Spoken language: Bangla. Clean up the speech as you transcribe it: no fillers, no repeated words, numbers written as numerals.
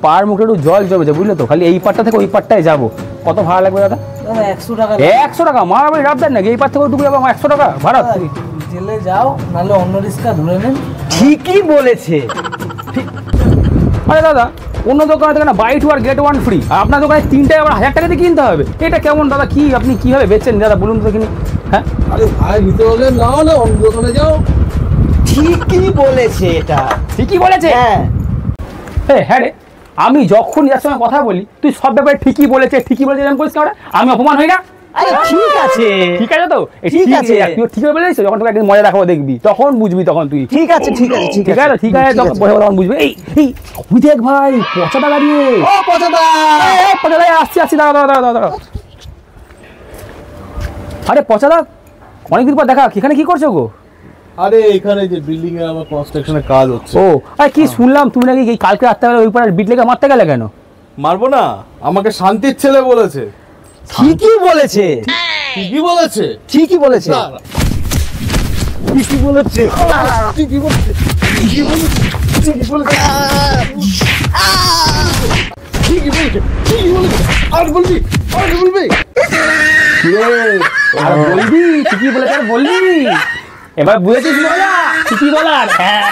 পার মুখে একটু জল জমেছে বুঝলে তো, খালি এই পারটা থেকে ওই পারটায় যাবো। কত ভাড়া লাগবে দাদা? 100 টাকা। 100 টাকা? মারামারি রাত দেন নাকি? এই পার থেকে ওটুকু যাবো 100 টাকা ভাড়া? জেলে যাও, নাহলে অন্য রিক্সা ধরে নেন। ঠিকই বলেছে। আরে দাদা, অন্য দোকানে থেকে না বাই টু আর গেট ওয়ান ফ্রি, আপনার দোকানে 3টায় আবার 1000 টাকা দিয়ে কিনতে হবে? এটা কেমন দাদা? কি আপনি কিভাবে বেচছেন দাদা বলুন তো দেখিনি? হ্যাঁ আরে ভাই নিতে হলে নাও না, অন্য দোকানে যাও। ঠিকই বলেছে এটা। ঠিকই বলেছে। হ্যাঁ রে, আমি যখন যার সঙ্গে কথা বলি তুই সব ব্যাপারে ঠিকই বলেছে এরকম করিস কেন? আমি অপমান হই না? আরে ঠিক আছে, ঠিক আছে তো? ঠিক আছে। তুই ঠিক বলে দিস, যখন তোকে একদিন মজা দেখাবো দেখবি, তখন বুঝবি, তখন তুই ঠিক আছে ঠিক আছে ঠিক আছে ঠিক আছে তখন বুঝবি। এই তুই দেখ ভাই, পচাদা দাঁড়িয়ে। ও পচাদা, পচাদা আসছি দাঁড়া। আরে পচাদা, অনেকদিন পর দেখা, এখানে কি করছো গো? আরে এখানে যে বিল্ডিং এর আমার কনস্ট্রাকশনের কাজ হচ্ছে। ও আরে কি শুনলাম তুমি নাকি এই কালকে রাত্রে ওই পাড়ার বিট লেগে মারতে গেলে কেন? মারবো না, আমাকে শান্তির ছেলে বলেছে। ঠিকই বলেছে। ঠিকই বলেছে। ঠিকই বলেছে। ঠিকই বলেছে। ঠিকই বলেছে। ঠিকই বলেছে। ঠিকই বলেছে। ঠিকই বলেছে। ঠিকই বলেছে। আর বলবি? আর বলবি ঠিকই বলেছে, আর বলবি? এবার বুঝেছিস বলা ঠিকই বলার? হ্যাঁ